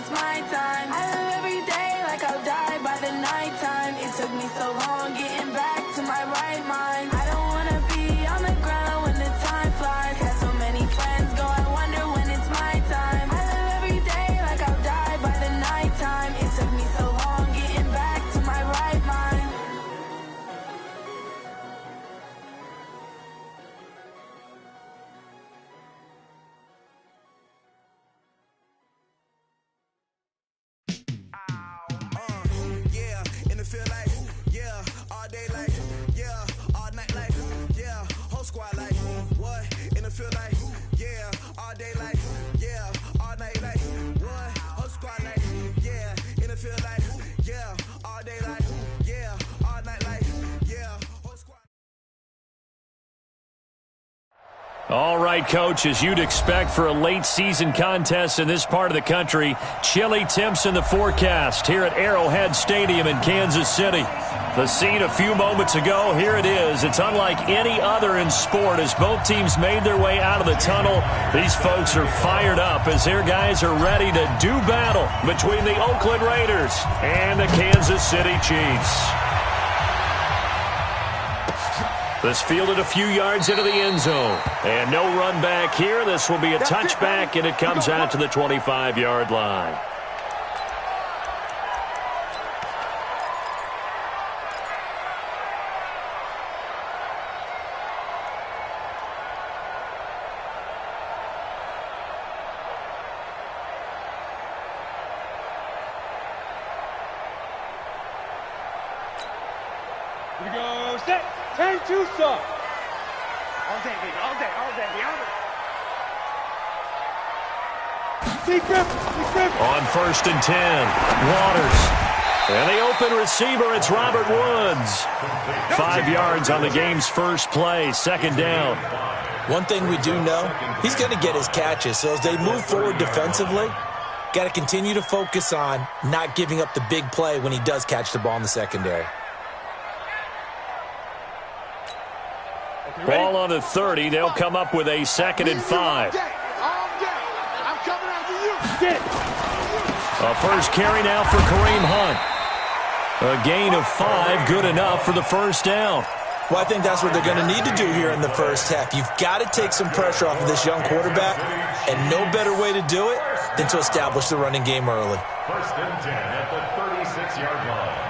it's my time. I live every day like I'll die by the nighttime. It took me so long getting back to my right mind. I don't wanna be on the ground when the time flies. Got so many friends go, I wonder when it's my time. I live every day like I'll die by the nighttime. It took me so long getting back to my right mind. Yeah, in the field like, yeah, all day like, yeah, all night like, yeah, whole squad like, what? In the field like, yeah, all day like, yeah, all night like, what? Whole squad like, yeah, in the field like, yeah, all day like, yeah, all night like, yeah, whole squad. All right, Coach, as you'd expect for a late-season contest in this part of the country, chilly temps in the forecast here at Arrowhead Stadium in Kansas City. The scene a few moments ago, here it is. It's unlike any other in sport as both teams made their way out of the tunnel. These folks are fired up as their guys are ready to do battle between the Oakland Raiders and the Kansas City Chiefs. This fielded a few yards into the end zone. And no run back here. This will be a touchback, and it comes out to the 25-yard line. Here we go, set. 10-2 stop. All day, baby, all day, the other. Deep grip. On 1st and 10, Waters. And the open receiver, it's Robert Woods. 5 yards on the game's first play, second down. One thing we do know, he's going to get his catches. So as they move forward defensively, got to continue to focus on not giving up the big play when he does catch the ball in the secondary. Ball on the 30. They'll come up with a 2nd and 5. A first carry now for Kareem Hunt. A gain of 5, good enough for the first down. Well, I think that's what they're going to need to do here in the first half. You've got to take some pressure off of this young quarterback, and no better way to do it than to establish the running game early. 1st and 10 at the 36-yard line.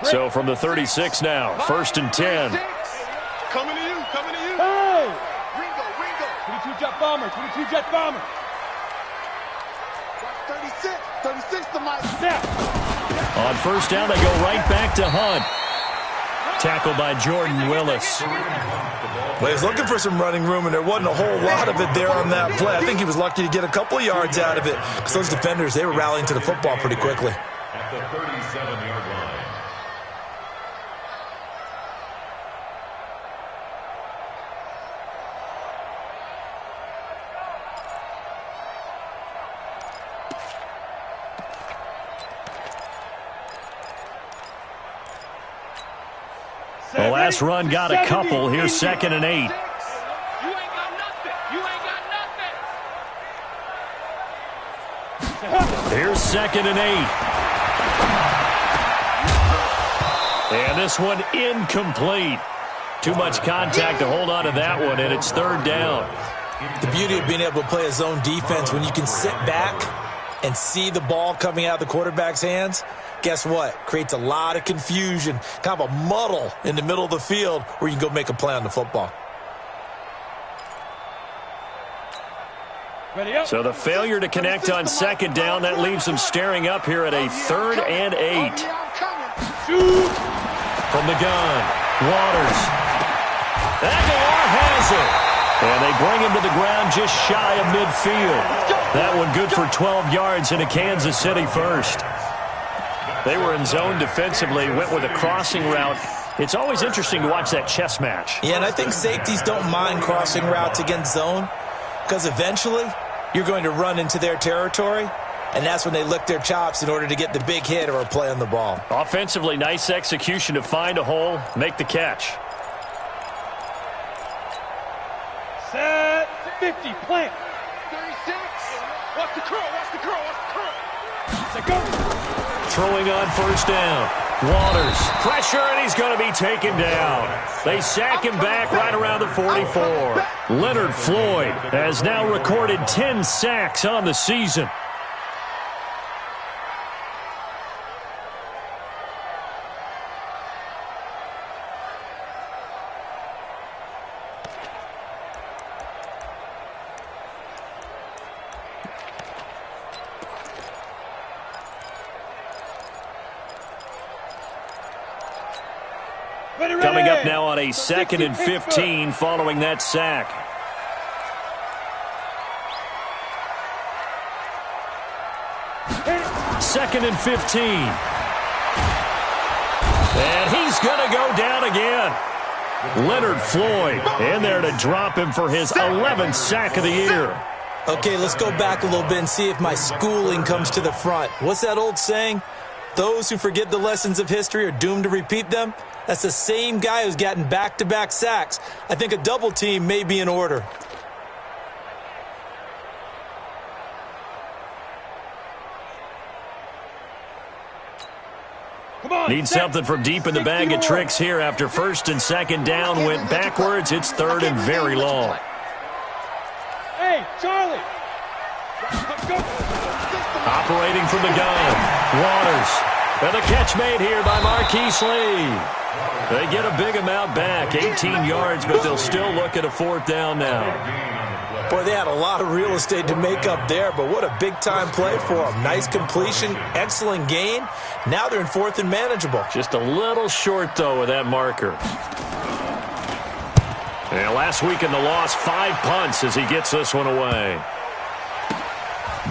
So from the 36 now, 1st and 10. Coming to you. Hey! Ringo. 22 jet bomber. 36 to my step. On first down, they go right back to Hunt. Tackled by Jordan Willis. Well, he was looking for some running room, and there wasn't a whole lot of it there on that play. I think he was lucky to get a couple of yards out of it because those defenders, they were rallying to the football pretty quickly. At the 37-yard line. The last run got a couple. Here's 2nd and 8. You ain't got nothing. Here's 2nd and 8. And this one incomplete. Too much contact to hold on to that one, and it's 3rd down. The beauty of being able to play a zone defense when you can sit back and see the ball coming out of the quarterback's hands, guess what? Creates a lot of confusion, kind of a muddle in the middle of the field where you can go make a play on the football. So the failure to connect on 2nd down, that leaves them staring up here at a 3rd and 8. From the gun, Waters. Aguilar has it. And they bring him to the ground just shy of midfield. That one good for 12 yards in a Kansas City first. They were in zone defensively, went with a crossing route. It's always interesting to watch that chess match. Yeah, and I think safeties don't mind crossing routes against zone because eventually you're going to run into their territory, and that's when they lick their chops in order to get the big hit or a play on the ball. Offensively, nice execution to find a hole, make the catch. Set 50, plant. 36. Watch the curl, watch the curl, watch the curl. Set, go. Throwing on first down. Waters, pressure, and he's going to be taken down. They sack him back right around the 44. Leonard Floyd has now recorded 10 sacks on the season. Coming up now on a 2nd and 15 following that sack. Second and 15. And he's going to go down again. Leonard Floyd in there to drop him for his 11th sack of the year. Okay, let's go back a little bit and see if my schooling comes to the front. What's that old saying? Those who forget the lessons of history are doomed to repeat them. That's the same guy who's gotten back-to-back sacks. I think a double team may be in order. Need something from deep in the bag of tricks here after 1st and 2nd down went backwards. It's 3rd and very long. Hey, Charlie. Operating from the gun, Waters. And the catch made here by Marquise Lee. They get a big amount back, 18 yards, but they'll still look at a 4th down now. Boy, they had a lot of real estate to make up there, but what a big-time play for them. Nice completion, excellent gain. Now they're in 4th and manageable. Just a little short, though, with that marker. And last week in the loss, 5 punts as he gets this one away.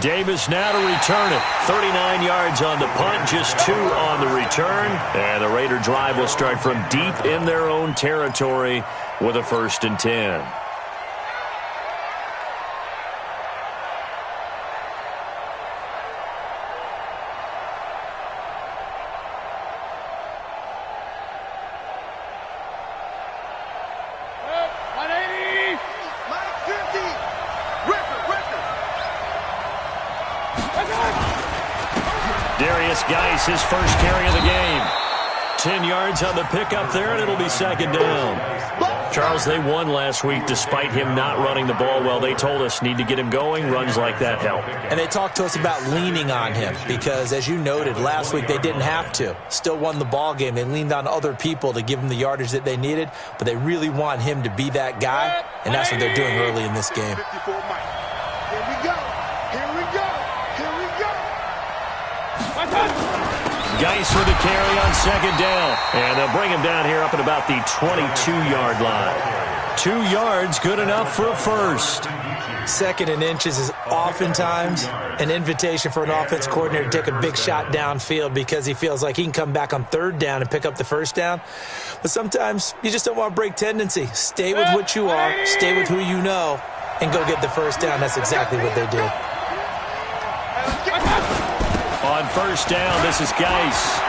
Davis now to return it. 39 yards on the punt, just 2 on the return. And the Raider drive will start from deep in their own territory with a 1st and 10. Geis, his first carry of the game. 10 yards on the pickup there, and it'll be 2nd down. Charles, they won last week despite him not running the ball well. They told us need to get him going. Runs like that help. And they talked to us about leaning on him because, as you noted, last week they didn't have to. Still won the ball game. They leaned on other people to give them the yardage that they needed, but they really want him to be that guy, and that's what they're doing early in this game. Here we go. Here we go. Here we go. Geis with a carry on 2nd down. And they'll bring him down here up at about the 22-yard line. 2 yards, good enough for a 1st. 2nd and inches is oftentimes an invitation for an offense coordinator to take a big shot downfield because he feels like he can come back on 3rd down and pick up the 1st down. But sometimes you just don't want to break tendency. Stay with what you are, stay with who you know, and go get the 1st down. That's exactly what they did. On 1st down, this is Geis.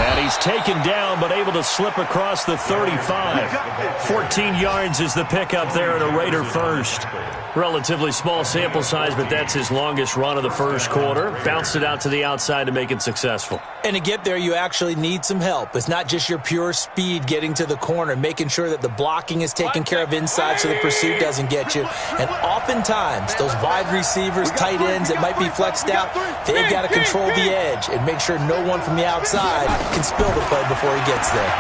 And he's taken down, but able to slip across the 35. 14 yards is the pickup there at a Raider 1st. Relatively small sample size, but that's his longest run of the 1st quarter. Bounced it out to the outside to make it successful. And to get there, you actually need some help. It's not just your pure speed getting to the corner, making sure that the blocking is taken care of inside so the pursuit doesn't get you. And oftentimes, those wide receivers, tight ends that might be flexed out, they've got to control the edge and make sure no one from the outside can spill the play before he gets there.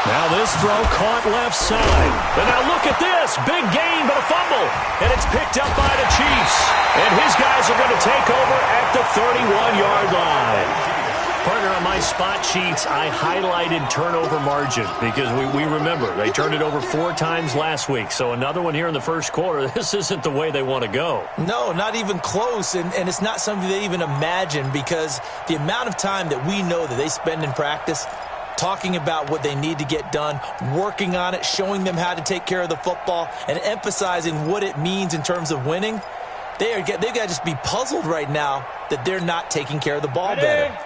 Now this throw caught left side. But now look at this. Big gain, but a fumble. And it's picked up by the Chiefs. And his guys are going to take over at the 31-yard line. Partner, on my spot sheets, I highlighted turnover margin because we remember they turned it over 4 times last week. So another one here in the 1st quarter. This isn't the way they want to go. No, not even close. And it's not something they even imagine because the amount of time that we know that they spend in practice talking about what they need to get done, working on it, showing them how to take care of the football, and emphasizing what it means in terms of winning. They've got to just be puzzled right now that they're not taking care of the ball better.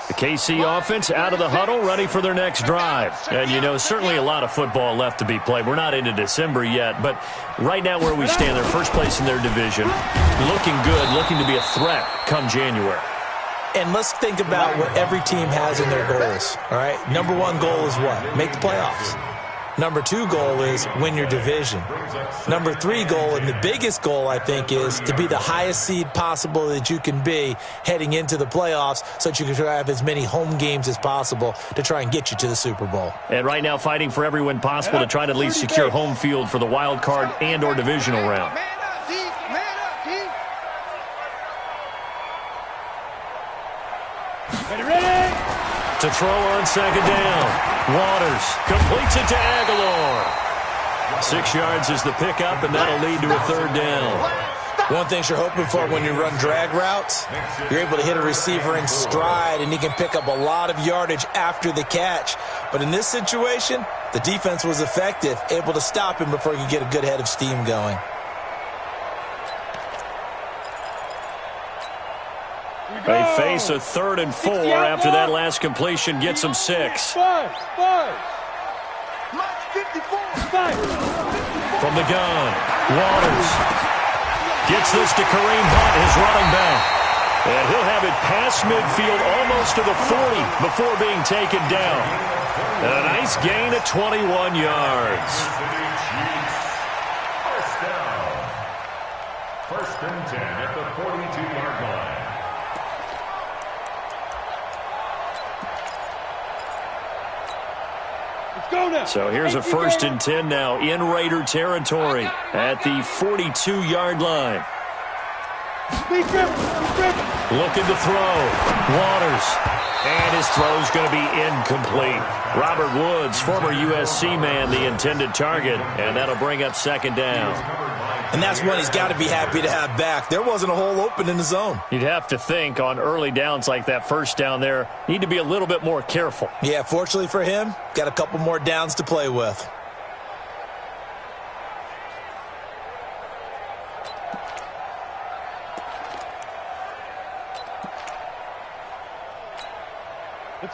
The KC offense out of the huddle, ready for their next drive. And, you know, certainly a lot of football left to be played. We're not into December yet, but right now where we stand, they're first place in their division, looking good, looking to be a threat come January. And let's think about what every team has in their goals, all right? Number one goal is what? Make the playoffs. Number two goal is win your division. Number three goal, and the biggest goal, I think, is to be the highest seed possible that you can be heading into the playoffs so that you can have as many home games as possible to try and get you to the Super Bowl. And right now fighting for every win possible to try to at least secure home field for the wild card and or divisional round. To throw on second down. Waters completes it to Aguilar. 6 yards is the pickup, and that'll lead to a third down. One thing you're hoping for when you run drag routes, you're able to hit a receiver in stride, and he can pick up a lot of yardage after the catch. But in this situation, the defense was effective, able to stop him before he could get a good head of steam going. They face a 3rd and 4 after that last completion gets them 6. From the gun, Waters gets this to Kareem Hunt, his running back. And he'll have it past midfield almost to the 40 before being taken down. And a nice gain of 21 yards. First and 10 at the 42-yard line. So here's a 1st and 10 now in Raider territory at the 42-yard line. Looking to throw. Waters. And his throw's going to be incomplete. Robert Woods, former USC man, the intended target. And that'll bring up 2nd down. And that's one he's got to be happy to have back. There wasn't a hole open in the zone. You'd have to think on early downs like that first down there, need to be a little bit more careful. Yeah, fortunately for him, got a couple more downs to play with.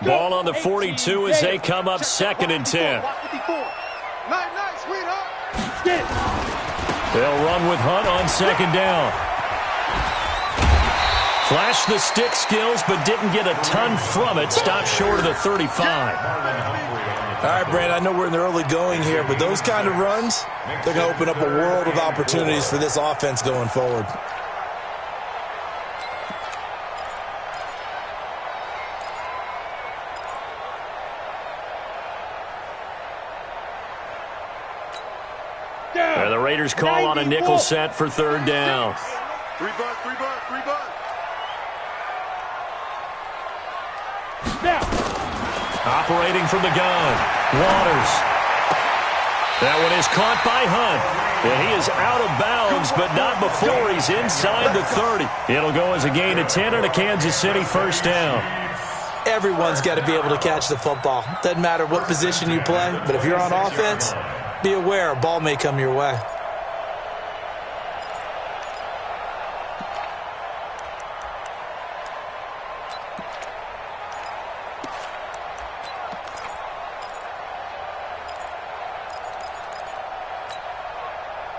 Ball on the 42 as they come up 2nd and 10. They'll run with Hunt on 2nd down. Flashed the stick skills, but didn't get a ton from it. Stopped short of the 35. All right, Brandon, I know we're in the early going here, but those kind of runs, they're going to open up a world of opportunities for this offense going forward. And the Raiders call on a nickel set for 3rd down. 3 bucks. Operating from the gun, Waters. That one is caught by Hunt. And he is out of bounds, but not before he's inside the 30. It'll go as a gain of 10 and a Kansas City 1st down. Everyone's got to be able to catch the football. Doesn't matter what position you play, but if you're on offense, be aware a ball may come your way.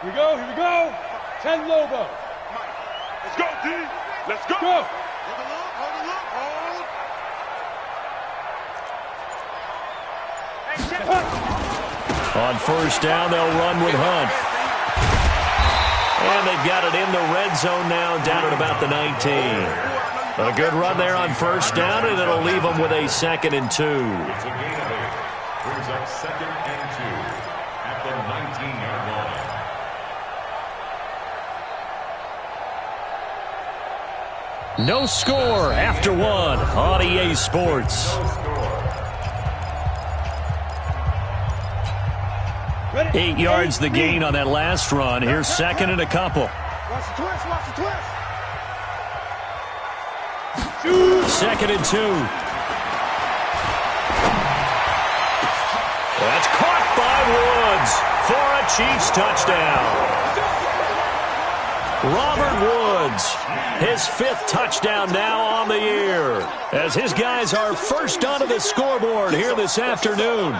Here we go. 10 Lobo. Let's go, D. Let's go. Hold On 1st down, they'll run with Hunt. And they've got it in the red zone now, down at about the 19. A good run there on 1st down, and it'll leave them with a 2nd and 2. It's a gain of 8. Brings up 2nd and 2 at the 19-yard line. No score after 1 on EA Sports. 8 yards the gain on that last run. Here's 2nd and a couple. Watch the twist. 2nd and 2. That's caught by Woods for a Chiefs touchdown. Robert Woods, his 5th touchdown now on the year, as his guys are first onto the scoreboard here this afternoon.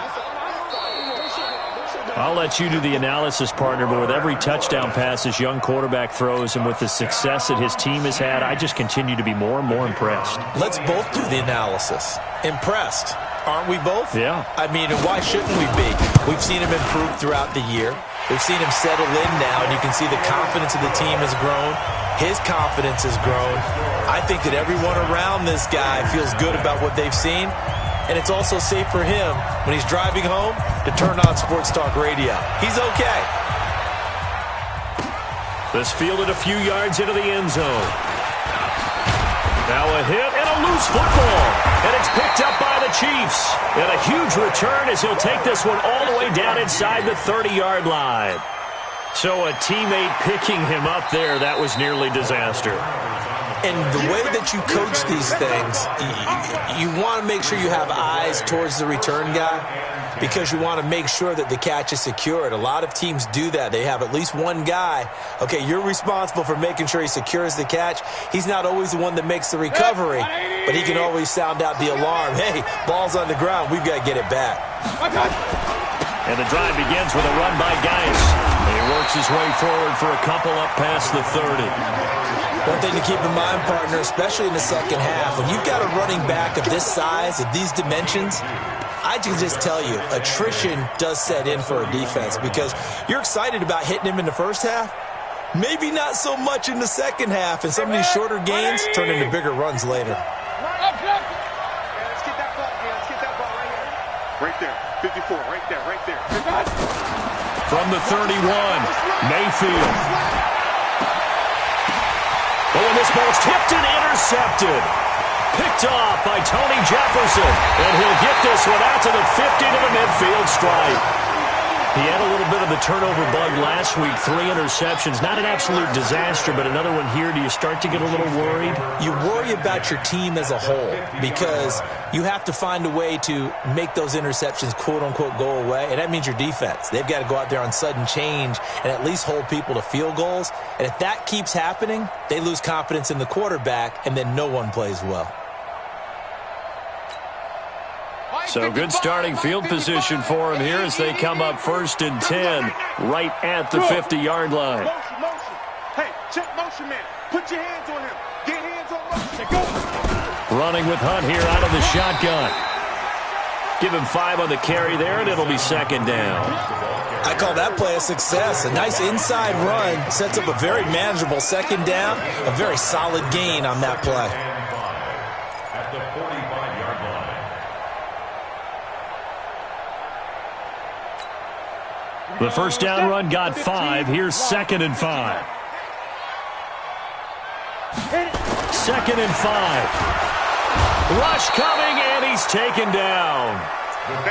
I'll let you do the analysis, partner, but with every touchdown pass this young quarterback throws and with the success that his team has had, I just continue to be more and more impressed. Let's both do the analysis. Impressed. Aren't we both? Yeah. I mean, and why shouldn't we be? We've seen him improve throughout the year. We've seen him settle in now, and you can see the confidence of the team has grown. His confidence has grown. I think that everyone around this guy feels good about what they've seen, and it's also safe for him when he's driving home to turn on Sports Talk Radio. He's okay. This fielded a few yards into the end zone. Now a hit and a loose football. And it's picked up by the Chiefs. And a huge return as he'll take this one all the way down inside the 30-yard line. So a teammate picking him up there, that was nearly disaster. And the way that you coach these things, you want to make sure you have eyes towards the return guy because you want to make sure that the catch is secured. A lot of teams do that. They have at least one guy. Okay, you're responsible for making sure he secures the catch. He's not always the one that makes the recovery, but he can always sound out the alarm. Hey, ball's on the ground. We've got to get it back. And the drive begins with a run by Geis. He works his way forward for a couple up past the 30. One thing to keep in mind, partner, especially in the second half, when you've got a running back of this size, of these dimensions, I can just tell you, attrition does set in for a defense because you're excited about hitting him in the first half. Maybe not so much in the second half, and some of these shorter gains turn into bigger runs later. Let's get that ball. Let's get that ball right here. Right there. 54. Right there. Right there. From the 31, Mayfield. Oh, and this ball's tipped and intercepted. Picked off by Tony Jefferson. And he'll get this one out to the 50 to the midfield stripe. He had a little bit of the turnover bug last week. 3 interceptions. Not an absolute disaster, but another one here. Do you start to get a little worried? You worry about your team as a whole because you have to find a way to make those interceptions, quote-unquote, go away, and that means your defense. They've got to go out there on sudden change and at least hold people to field goals. And if that keeps happening, they lose confidence in the quarterback, and then no one plays well. So good starting field position for him here as they come up 1st and 10 right at the 50-yard line. Motion. Hey, check motion, man. Put your hands on him. Get hands on motion. Go. Running with Hunt here out of the shotgun. Give him 5 on the carry there, and it'll be 2nd down. I call that play a success. A nice inside run sets up a very manageable 2nd down. A very solid gain on that play. At the 45-yard line. The first down run got 5. Here's 2nd and 5. 2nd and 5. Rush coming, and he's taken down.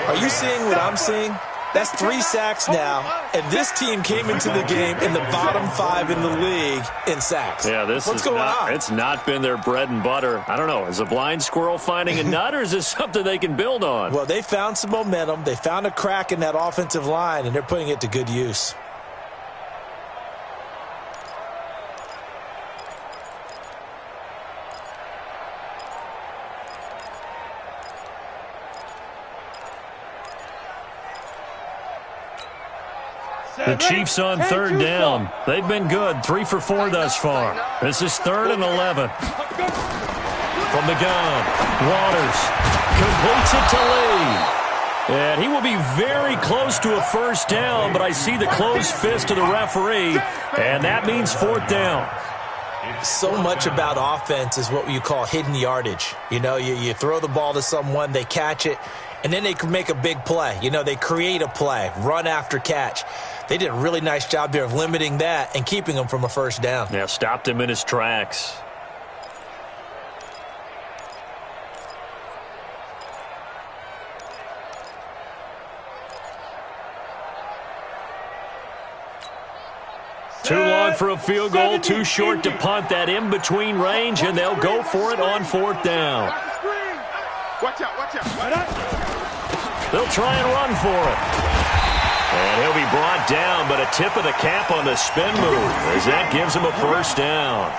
Are you seeing what I'm seeing? That's 3 sacks now, and this team came into the game in the bottom 5 in the league in sacks. Yeah, what's going on? It's not been their bread and butter. I don't know. Is a blind squirrel finding a nut, or is this something they can build on? Well, they found some momentum. They found a crack in that offensive line, and they're putting it to good use. The Chiefs on 3rd down. They've been good. 3 for 4 thus far. This is 3rd and 11. From the gun, Waters completes it to Lee. And he will be very close to a 1st down, but I see the closed fist of the referee, and that means 4th down. So much about offense is what you call hidden yardage. You know, you throw the ball to someone, they catch it, and then they can make a big play. You know, they create a play, run after catch. They did a really nice job there of limiting that and keeping him from a 1st down. Yeah, stopped him in his tracks. Too long for a field goal, too short to punt. That in-between range, and they'll go for it on 4th down. Watch out. They'll try and run for it. And he'll be brought down, but a tip of the cap on the spin move as that gives him a first down.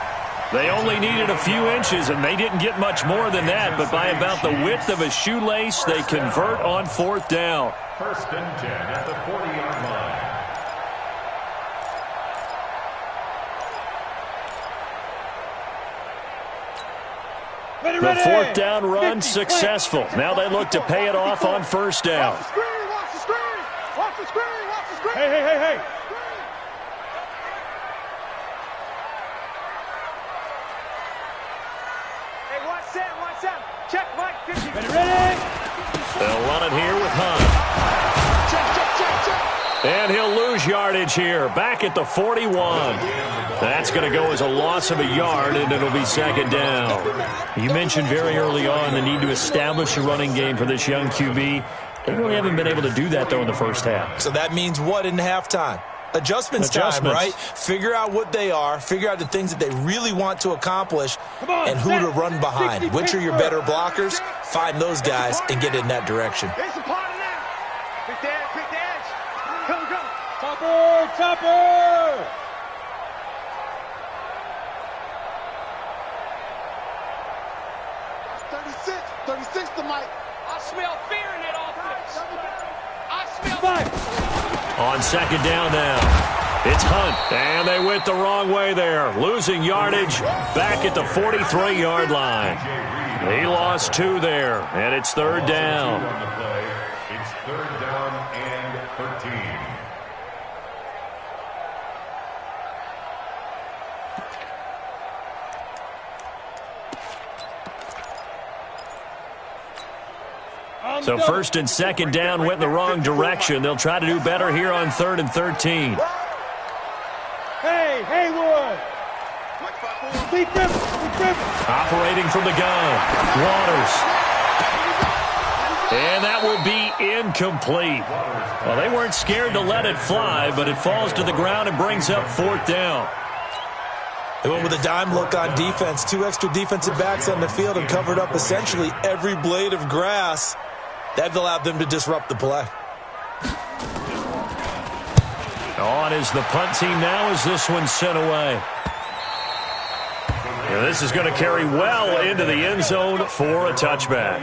They only needed a few inches, and they didn't get much more than that, but by about the width of a shoelace, they convert on fourth down. First and 10 at the 40-yard line. The fourth down run successful. Now they look to pay it off on first down. Watch the screen, watch the screen, watch the screen, watch the screen. Hey. Hey, watch Sam. Check, Mike, 50. Ready? They'll run it here with Hunt. Check. And he'll lose yardage here. Back at the 41. That's going to go as a loss of a yard, and it'll be second down. You mentioned very early on the need to establish a running game for this young QB. They really haven't been able to do that, though, in the first half. So that means what in halftime? Adjustments time, right? Figure out what they are, figure out the things that they really want to accomplish, and who to run behind. Which are your better blockers? Find those guys and get in that direction. There's a part of that. Pick the edge. Come. Topper. 36 to Mike. I smell fear in that offense. I smell. On second down now, it's Hunt, and they went the wrong way there, losing yardage back at the 43-yard line. He lost 2 there, and it's third down. It's third down and 13. So first and second down went in the wrong direction. They'll try to do better here on third and 13. Hey, Haywood. Deep grip. Operating from the gun, Waters. And that will be incomplete. Well, they weren't scared to let it fly, but it falls to the ground and brings up fourth down. They went with a dime look on defense. 2 extra defensive backs on the field and covered up essentially every blade of grass. That allowed them to disrupt the play. On is the punt team now as this one's sent away. And this is going to carry well into the end zone for a touchback.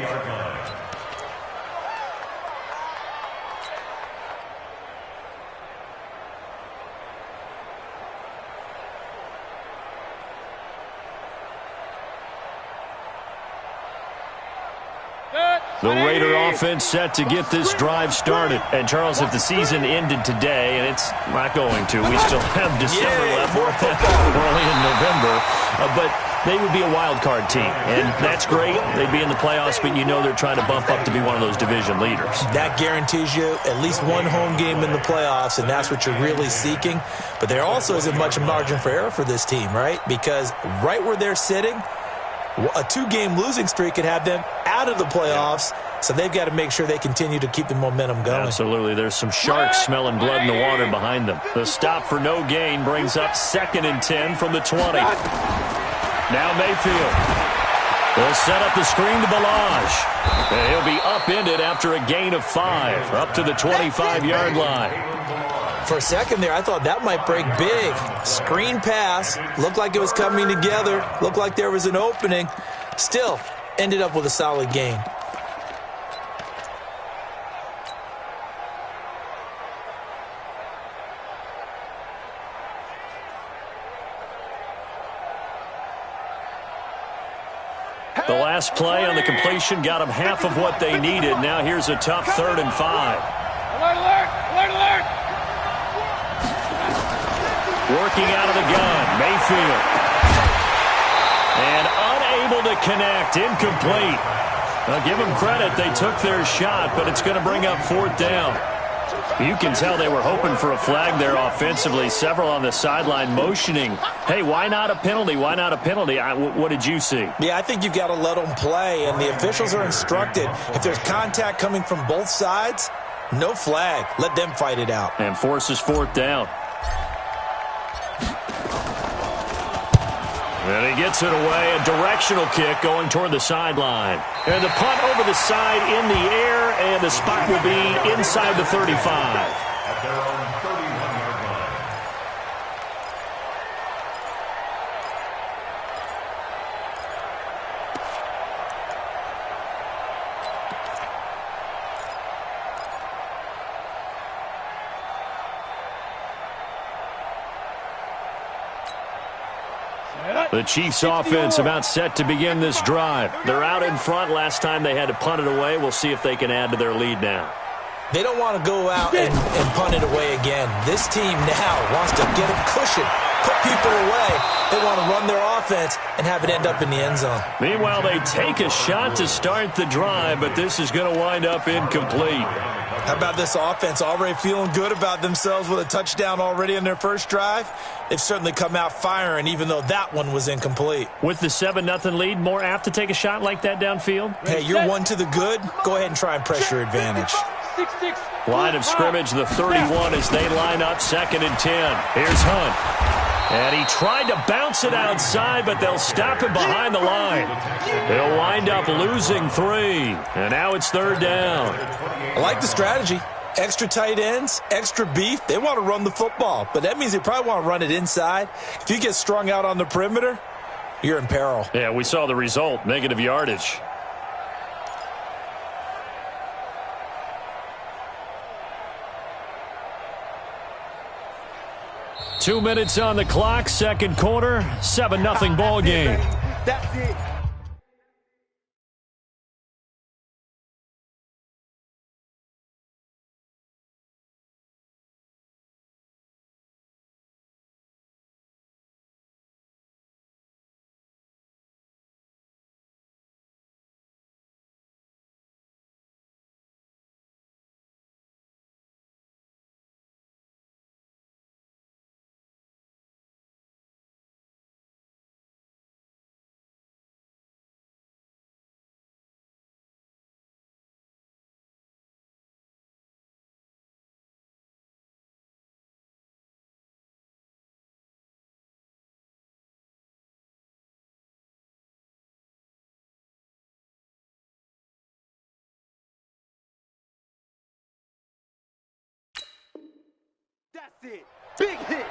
The Raider offense set to get this drive started. And, Charles, if the season ended today, and it's not going to, we still have December left, early in November, but they would be a wild card team. And that's great. They'd be in the playoffs, but you know they're trying to bump up to be one of those division leaders. That guarantees you at least one home game in the playoffs, and that's what you're really seeking. But there also isn't much margin for error for this team, right? Because right where they're sitting, a 2-game losing streak could have them out of the playoffs, so they've got to make sure they continue to keep the momentum going. Absolutely. There's some sharks smelling blood in the water behind them. The stop for no gain brings up 2nd and 10 from the 20. Now Mayfield. They'll set up the screen to Balaj. And he'll be upended after a gain of 5, up to the 25-yard line. For a second there, I thought that might break big. Screen pass. Looked like it was coming together. Looked like there was an opening. Still, ended up with a solid gain. The last play on the completion got them half of what they needed. Now here's a tough 3rd and 5. Alert, alert, alert, alert. Working out of the gun, Mayfield. And unable to connect, incomplete. Now give them credit, they took their shot, but it's going to bring up 4th down. You can tell they were hoping for a flag there offensively. Several on the sideline motioning, hey, why not a penalty? Why not a penalty? What did you see? Yeah, I think you've got to let them play, and the officials are instructed. If there's contact coming from both sides, no flag. Let them fight it out. And forces 4th down. And he gets it away, a directional kick going toward the sideline. And the punt over the side in the air, and the spot will be inside the 35. At their own 31-yard line. The Chiefs offense about set to begin this drive. They're out in front. Last time they had to punt it away. We'll see if they can add to their lead now. They don't want to go out and punt it away again. This team now wants to get a cushion, put people away. They want to run their offense and have it end up in the end zone. Meanwhile, they take a shot to start the drive, but this is going to wind up incomplete. How about this offense already feeling good about themselves with a touchdown already in their first drive? They've certainly come out firing, even though that one was incomplete. With the 7-0 lead, more apt to take a shot like that downfield? Hey, you're one to the good. Go ahead and try and press your advantage. Line of scrimmage, the 31 as they line up 2nd and 10. Here's Hunt. And he tried to bounce it outside, but they'll stop him behind the line. He'll wind up losing 3. And now it's 3rd down. I like the strategy. Extra tight ends, extra beef. They want to run the football, but that means they probably want to run it inside. If you get strung out on the perimeter, you're in peril. Yeah, we saw the result, negative yardage. Two minutes on the clock, second quarter, 7-0 ball game. That's it. That's it. Big hit.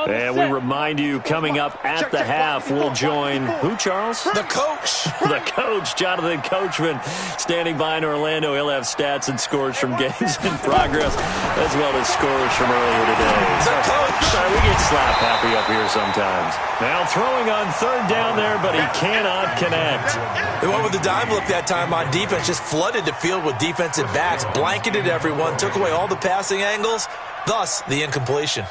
And we remind you, coming up at the half, we'll join who, Charles? The coach. The coach, Jonathan Coachman, standing by in Orlando. He'll have stats and scores from games in progress, as well as scores from earlier today. The coach. Sorry, we get slap happy up here sometimes. Now throwing on 3rd down there, but he cannot connect. They went with the dime look that time on defense, just flooded the field with defensive backs, blanketed everyone, took away all the passing angles, thus the incompletion.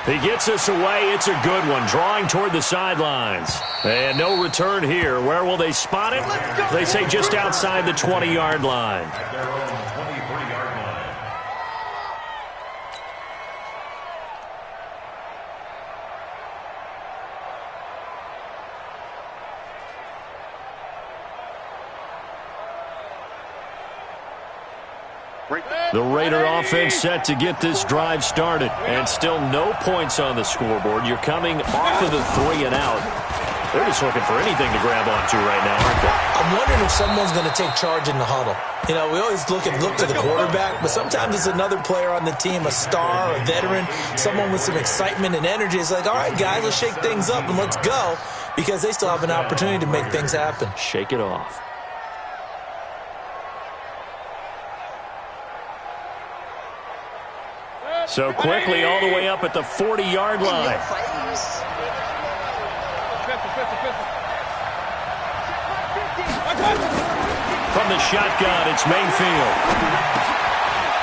He gets us away. It's a good one. Drawing toward the sidelines. And no return here. Where will they spot it? They say just outside the 20-yard line. At their own 23-yard line. The Raider offense set to get this drive started. And still no points on the scoreboard. You're coming off of the 3 and out. They're just looking for anything to grab onto right now, aren't they? I'm wondering if someone's going to take charge in the huddle. You know, we always look to the quarterback, but sometimes it's another player on the team, a star, a veteran, someone with some excitement and energy. It's like, all right, guys, let's shake things up and let's go, because they still have an opportunity to make things happen. Shake it off. So quickly all the way up at the 40-yard line. From the shotgun, it's Mayfield.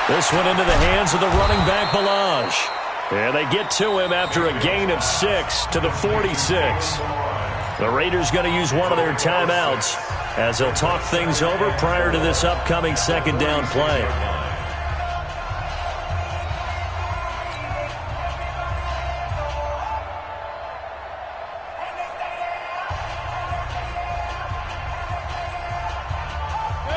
This one into the hands of the running back, Balaj. And they get to him after a gain of 6 to the 46. The Raiders going to use one of their timeouts as they'll talk things over prior to this upcoming second down play.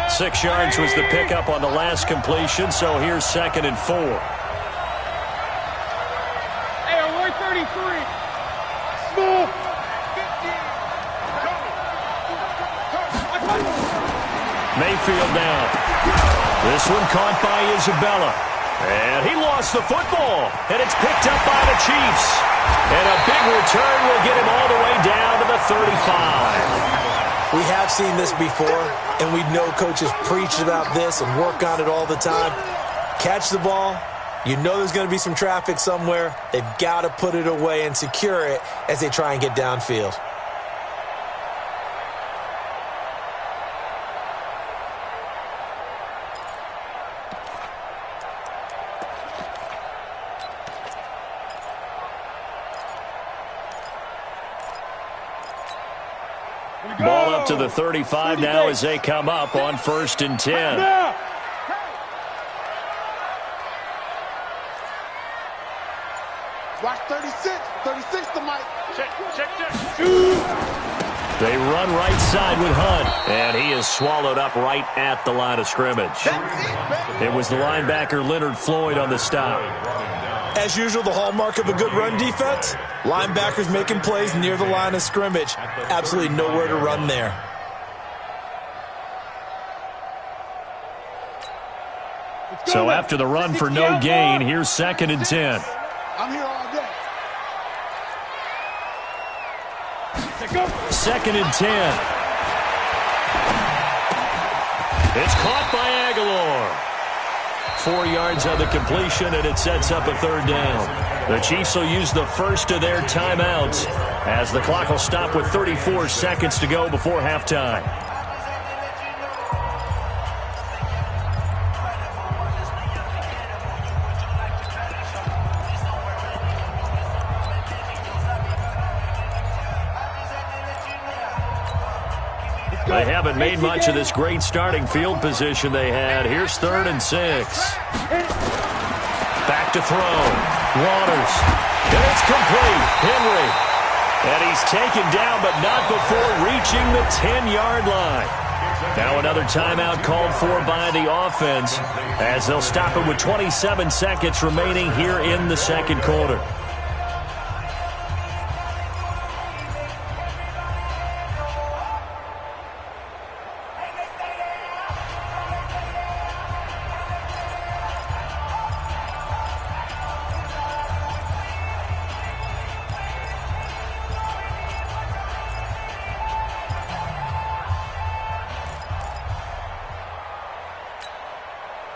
Six yards was the pickup on the last completion, so here's 2nd and 4. Hey, on 133. Small. 15. Mayfield down. This one caught by Isabella. And he lost the football. And it's picked up by the Chiefs. And a big return will get him all the way down to the 35. We have seen this before, and we know coaches preach about this and work on it all the time. Catch the ball. You know there's going to be some traffic somewhere. They've got to put it away and secure it as they try and get downfield. Ball up to the 35 now as they come up on 1st and 10. Watch 36. 36 to Mike. Check. They run right side with Hunt, and he is swallowed up right at the line of scrimmage. It was the linebacker Leonard Floyd on the stop. As usual, the hallmark of a good run defense, linebackers making plays near the line of scrimmage. Absolutely nowhere to run there. So after the run for no gain, here's 2nd and 10. I'm here all day. 2nd and 10. It's caught by Aguilar. 4 yards on the completion, and it sets up a 3rd down. The Chiefs will use the first of their timeouts as the clock will stop with 34 seconds to go before halftime. They haven't made much of this great starting field position they had. Here's 3rd and 6. Back to throw. Waters. And it's complete. Henry. And he's taken down, but not before reaching the 10-yard line. Now another timeout called for by the offense as they'll stop it with 27 seconds remaining here in the second quarter.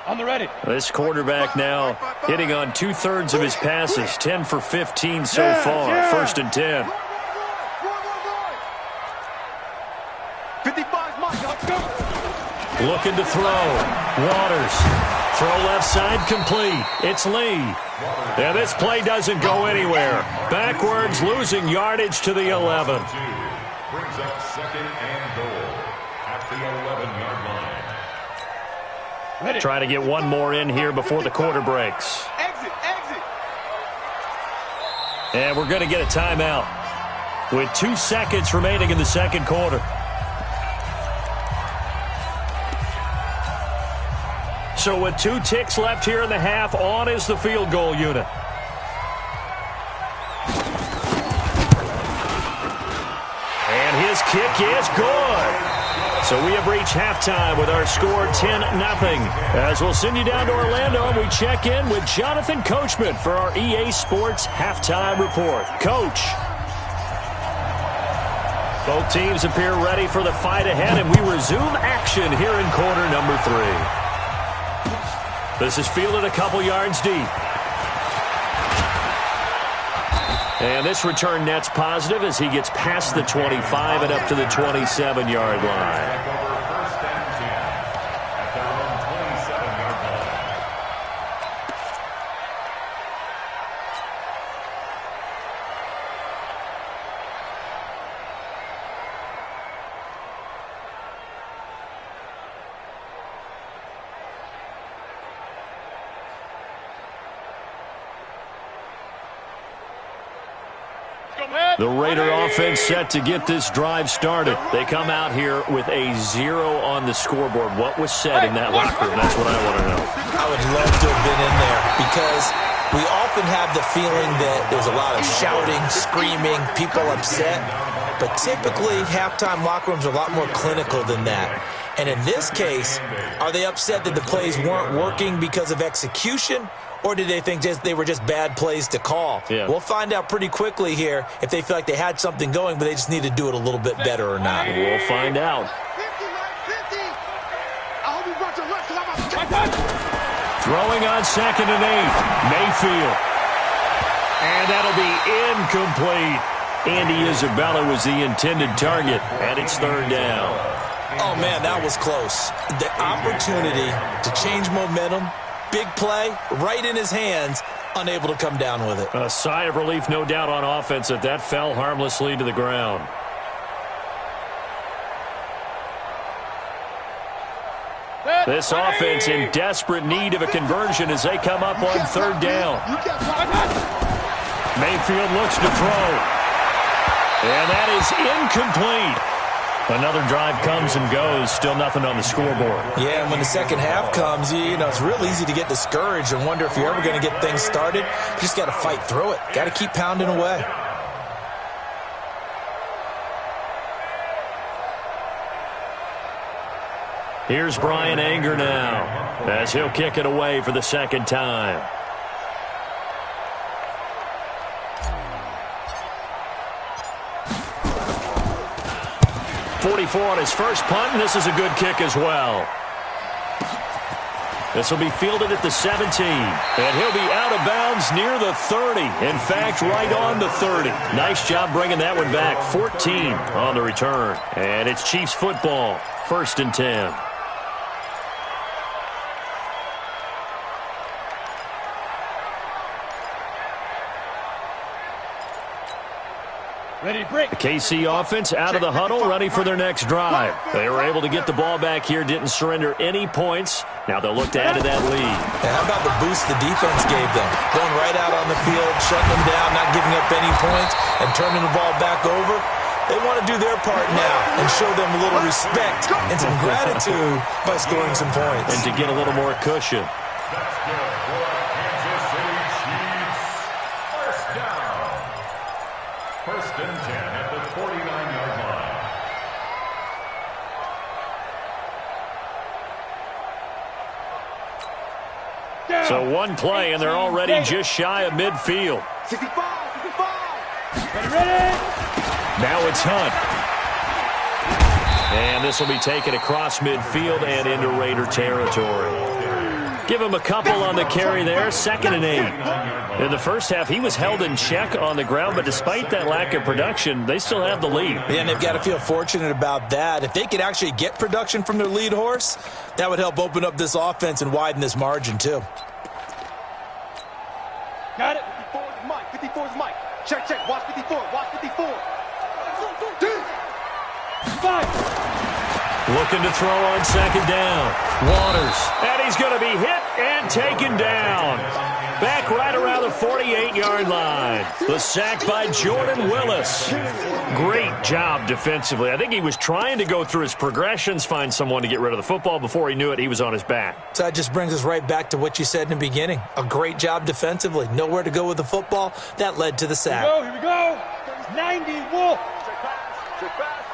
On the ready. This quarterback now hitting on 2/3 of his passes, 10 for 15 so far. 1st and 10. 55 Mike. Let's go. Looking to throw. Waters. Throw left side complete. It's Lee. And this play doesn't go anywhere. Backwards, losing yardage to the 11. Brings up 2nd and goal at the 11-yard line. Try to get one more in here before the quarter breaks. Exit. And we're going to get a timeout with 2 seconds remaining in the second quarter. So with 2 ticks left here in the half, on is the field goal unit. And his kick is good. So we have reached halftime with our score 10-0. As we'll send you down to Orlando, and we check in with Jonathan Coachman for our EA Sports Halftime Report. Coach. Both teams appear ready for the fight ahead, and we resume action here in quarter number 3. This is fielded a couple yards deep. And this return net's positive as he gets past the 25 and up to the 27-yard line. The Raider offense set to get this drive started. They come out here with a 0 on the scoreboard. What was said in that locker room? That's what I want to know. I would love to have been in there because we often have the feeling that there's a lot of shouting, screaming, people upset. But typically, halftime locker rooms are a lot more clinical than that. And in this case, are they upset that the plays weren't working because of execution? Or did they think they were just bad plays to call? Yeah. We'll find out pretty quickly here if they feel like they had something going, but they just need to do it a little bit better or not. We'll find out. Throwing on 2nd and 8. Mayfield. And that'll be incomplete. Andy Isabella was the intended target, and it's 3rd down. Oh, man, that was close. The opportunity to change momentum, big play, right in his hands, unable to come down with it. A sigh of relief, no doubt, on offense that fell harmlessly to the ground. This offense in desperate need of a conversion as they come up on 3rd down. Mayfield looks to throw. And that is incomplete. Another drive comes and goes, still nothing on the scoreboard. Yeah, and when the second half comes, you know, it's real easy to get discouraged and wonder if you're ever going to get things started. You just got to fight through it. Got to keep pounding away. Here's Brian Anger now as he'll kick it away for the 2nd time. .44 on his first punt, and this is a good kick as well. This will be fielded at the 17, and he'll be out of bounds near the 30. In fact, right on the 30. Nice job bringing that one back. 14 on the return, and it's Chiefs football, 1st and 10. Ready to break. The KC offense out of the huddle, ready for their next drive. They were able to get the ball back here, didn't surrender any points. Now they'll look to add to that lead. And how about the boost the defense gave them? Going right out on the field, shutting them down, not giving up any points, and turning the ball back over. They want to do their part now and show them a little respect and some gratitude by scoring some points. And to get a little more cushion. That's good for Kansas City Chiefs. 1st down. 1st and 10 at the 49-yard line. So one play, and they're already just shy of midfield. 65. Ready. Now it's Hunt. And this will be taken across midfield and into Raider territory. Give him a couple on the carry there, 2nd and 8. In the first half, he was held in check on the ground, but despite that lack of production, they still have the lead. Yeah, and they've got to feel fortunate about that. If they could actually get production from their lead horse, that would help open up this offense and widen this margin, too. Got it. 54 is Mike. 54 is Mike. Check. Watch 54. Watch 54. 5. Looking to throw on 2nd down. Waters. And he's going to be hit and taken down. Back right around the 48-yard line. The sack by Jordan Willis. Great job defensively. I think he was trying to go through his progressions, find someone to get rid of the football. Before he knew it, he was on his back. So that just brings us right back to what you said in the beginning. A great job defensively. Nowhere to go with the football. That led to the sack. Here we go. 90 Wolf. Check pass.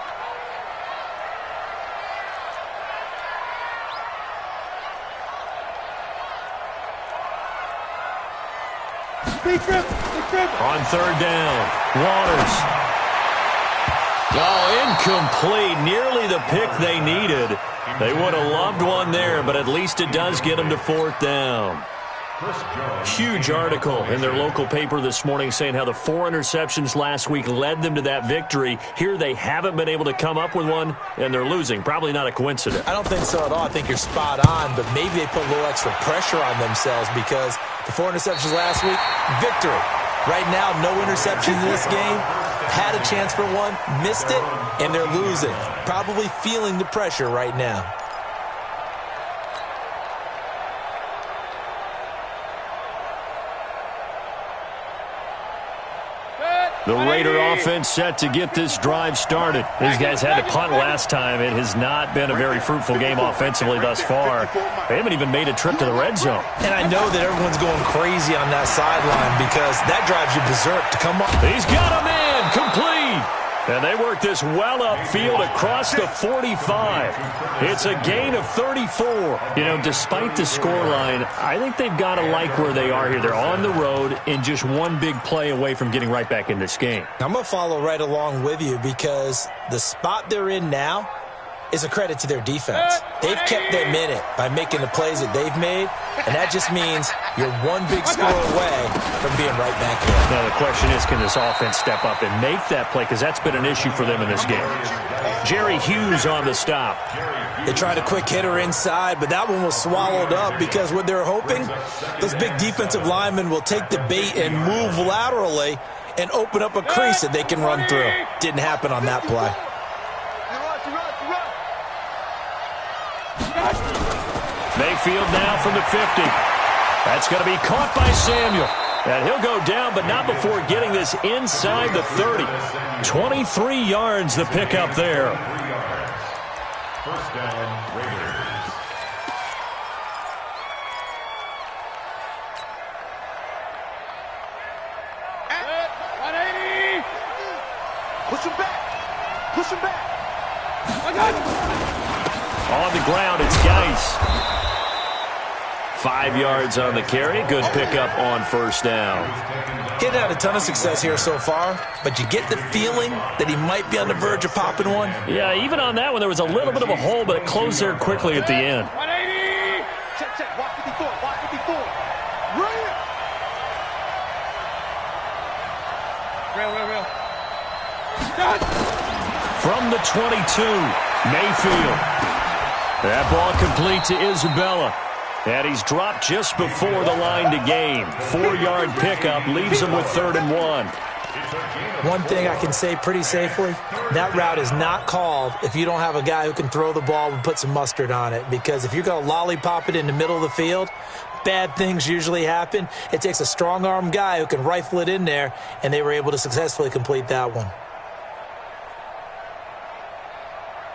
Big trip. On 3rd down, Waters. Oh, incomplete. Nearly the pick they needed. They would have loved one there, but at least it does get them to 4th down. Huge article in their local paper this morning saying how the 4 interceptions last week led them to that victory. Here they haven't been able to come up with one, and they're losing. Probably not a coincidence. I don't think so at all. I think you're spot on, but maybe they put a little extra pressure on themselves because the 4 interceptions last week, victory. Right now, no interceptions in this game. Had a chance for one, missed it, and they're losing. Probably feeling the pressure right now. The Raider offense set to get this drive started. These guys had to punt last time. It has not been a very fruitful game offensively thus far. They haven't even made a trip to the red zone. And I know that everyone's going crazy on that sideline because that drives you berserk to come up. He's got a man complete. And they work this well upfield across the 45. It's a gain of 34. You know, despite the scoreline, I think they've got to like where they are here. They're on the road and just one big play away from getting right back in this game. I'm going to follow right along with you because the spot they're in now is a credit to their defense. They've kept them in it by making the plays that they've made, and that just means you're one big score away from being right back in. Now, the question is, can this offense step up and make that play? Because that's been an issue for them in this game. Jerry Hughes on the stop. They tried a quick hitter inside, but that one was swallowed up because what they're hoping, those big defensive linemen will take the bait and move laterally and open up a crease that they can run through. Didn't happen on that play. Mayfield now from the 50. That's going to be caught by Samuel. And he'll go down, but not before getting this inside the 30. 23 yards the pickup there. First down, Raiders. At 180. Push him back. Push him back. On the ground, it's Geis. 5 yards on the carry. Good pickup on first down. He hadn't had a ton of success here so far, but you get the feeling that he might be on the verge of popping one. Yeah, even on that one, there was a little bit of a hole, but it closed there quickly at the end. 180. Check, check. Watch 54. Watch 54. Real. Real. From the 22, Mayfield. That ball complete to Isabella. And he's dropped just before the line to gain. 4-yard pickup leaves him with 3rd and 1. One thing I can say pretty safely, that route is not called if you don't have a guy who can throw the ball and put some mustard on it. Because if you're going to lollipop it in the middle of the field, bad things usually happen. It takes a strong-arm guy who can rifle it in there, and they were able to successfully complete that one.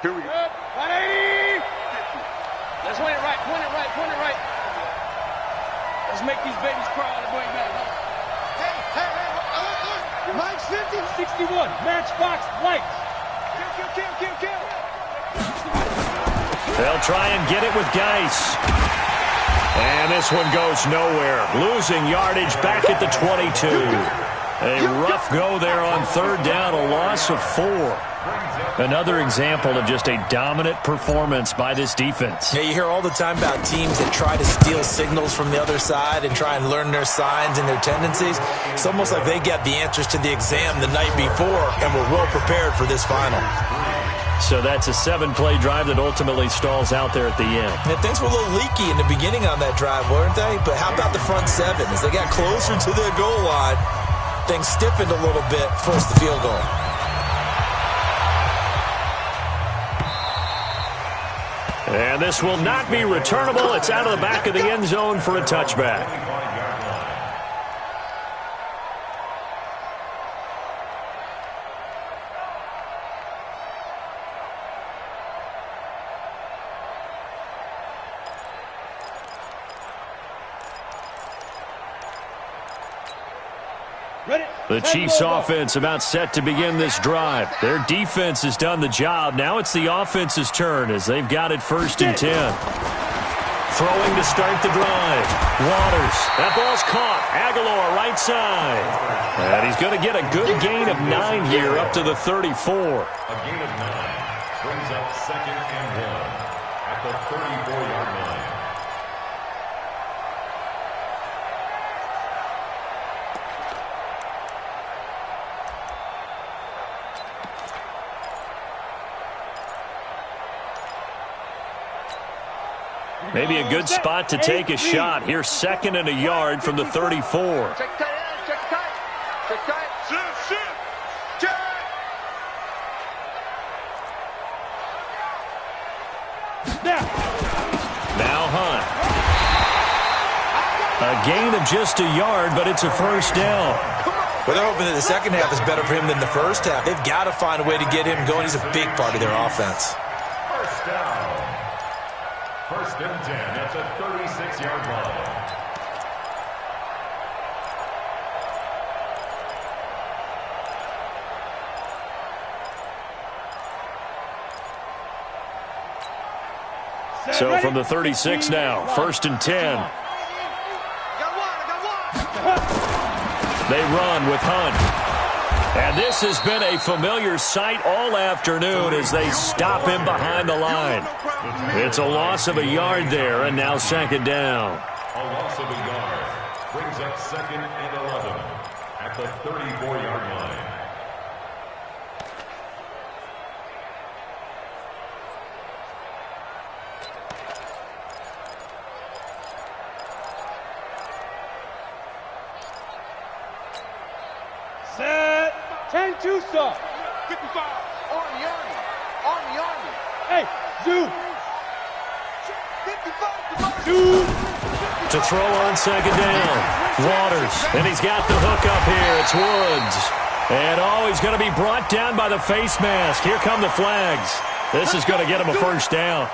Here we go. 180. Let's win it right. Win it right. Win it right. Let's make these babies cry on the way back. Hey, Mike's 50. 61. Matchbox lights. Kill. They'll try and get it with Geis. And this one goes nowhere. Losing yardage back at the 22. A rough go there on 3rd down, a loss of 4. Another example of just a dominant performance by this defense. Yeah, you hear all the time about teams that try to steal signals from the other side and try and learn their signs and their tendencies. It's almost like they got the answers to the exam the night before and were well prepared for this final. So that's a 7-play drive that ultimately stalls out there at the end. And things were a little leaky in the beginning on that drive, weren't they? But how about the front 7? As they got closer to their goal line, things stiffened a little bit, forced the field goal. And this will not be returnable. It's out of the back of the end zone for a touchback. The Chiefs offense about set to begin this drive. Their defense has done the job. Now it's the offense's turn as they've got it 1st and 10. Throwing to start the drive. Waters. That ball's caught. Aguilar right side. And he's going to get a good gain of 9 here up to the 34. A gain of 9 brings up 2nd and 1 at the 34-yard line. Maybe a good spot to take a shot. Here's 2nd and a yard from the 34. Check tight. Now Hunt. A gain of just a yard, but it's a 1st down. Well, they're hoping that the second half is better for him than the first half. They've got to find a way to get him going. He's a big part of their offense. First down. First and 10 at the 36-yard line. So from the 36 now, first and 10. They run with Hunt. And this has been a familiar sight all afternoon as they stop him behind the line. It's a loss of a yard there, and now second down. A loss of a yard brings up second and 11 at the 34-yard line. Set. 10-2 stop. 55. Army. Hey, Zoo. 55. Zoo. To throw on second down. Waters. And he's got the hook up here. It's Woods. And he's going to be brought down by the face mask. Here come the flags. This is going to get him a first down.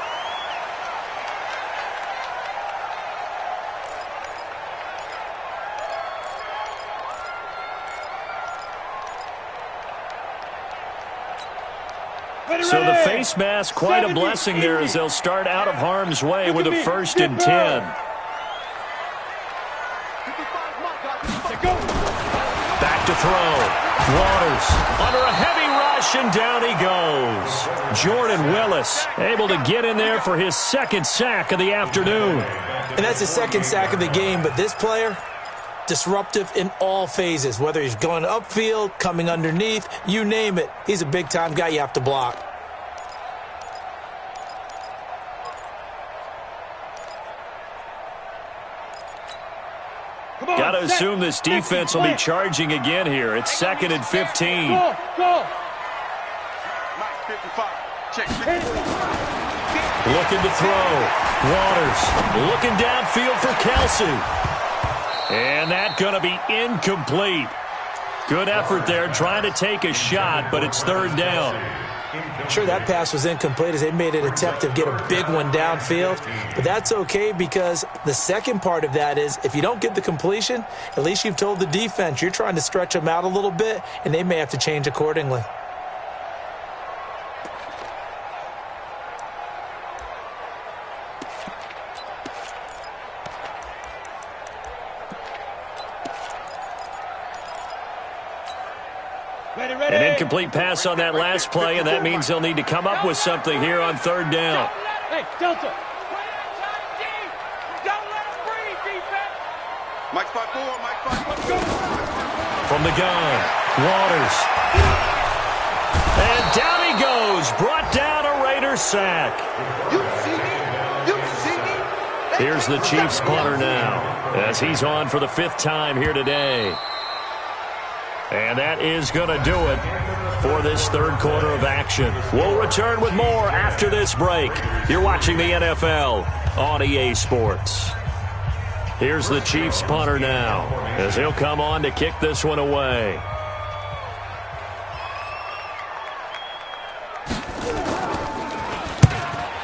So the face mask, quite a blessing there as they'll start out of harm's way with a first and 10. Back to throw. Waters under a heavy rush, and down he goes. Jordan Willis able to get in there for his second sack of the afternoon. And that's his second sack of the game, but this player, disruptive in all phases, whether he's going upfield, coming underneath, you name it. He's a big-time guy you have to block. Got to assume this defense will be charging again here. It's second and 15. Go. Nice 55. Check. Looking to throw. Waters looking downfield for Kelsey. And that going to be incomplete. Good effort there trying to take a shot, but it's third down. Sure, that pass was incomplete as they made an attempt to get a big one downfield, but that's okay because the second part of that is if you don't get the completion, at least you've told the defense you're trying to stretch them out a little bit, and they may have to change accordingly. An incomplete pass on that last play, and that means they'll need to come up with something here on third down. Hey, Delta. Don't let him breathe, defense. Mike 5-4, Mike 5-4. From the gun, Waters. And down he goes, brought down a Raider sack. You see me? You see me? Here's the Chiefs punter now as he's on for the fifth time here today. And that is going to do it for this third quarter of action. We'll return with more after this break. You're watching the NFL on EA Sports. Here's the Chiefs punter now as he'll come on to kick this one away.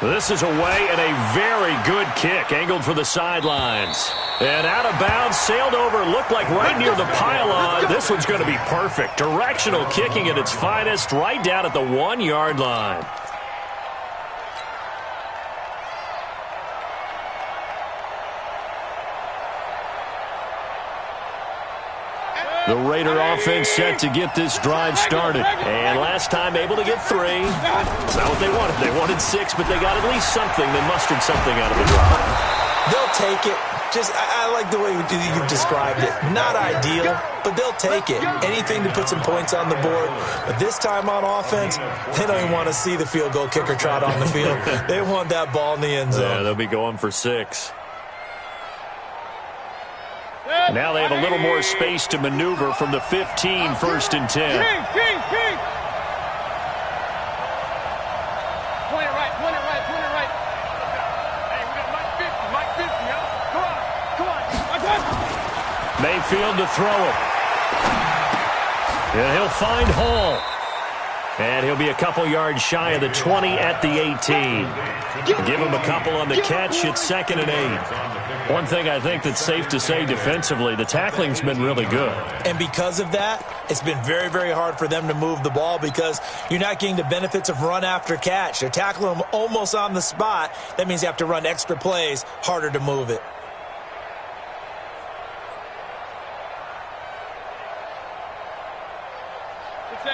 This is away and a very good kick, angled for the sidelines. And out of bounds, sailed over, looked like right near the pylon. This one's going to be perfect. Directional kicking at its finest, right down at the 1-yard line. The Raider offense set to get this drive started. And last time able to get 3. It's not what they wanted. They wanted 6, but they got at least something. They mustered something out of the drive. They'll take it. I like the way you've described it. Not ideal, but they'll take it. Anything to put some points on the board. But this time on offense, they don't even want to see the field goal kicker trot on the field. They want that ball in the end zone. Yeah, they'll be going for 6. Now they have a little more space to maneuver from the 15, first and 10. King. Point it right. Hey, we got Mike 50, huh? Come on. Mayfield to throw it. And he'll find Hall. And he'll be a couple yards shy of the 20 at the 18. Give him a couple on the catch. It's 2nd and 8. One thing I think that's safe to say defensively, the tackling's been really good. And because of that, it's been very, very hard for them to move the ball because you're not getting the benefits of run after catch. They're tackling them almost on the spot. That means you have to run extra plays, harder to move it.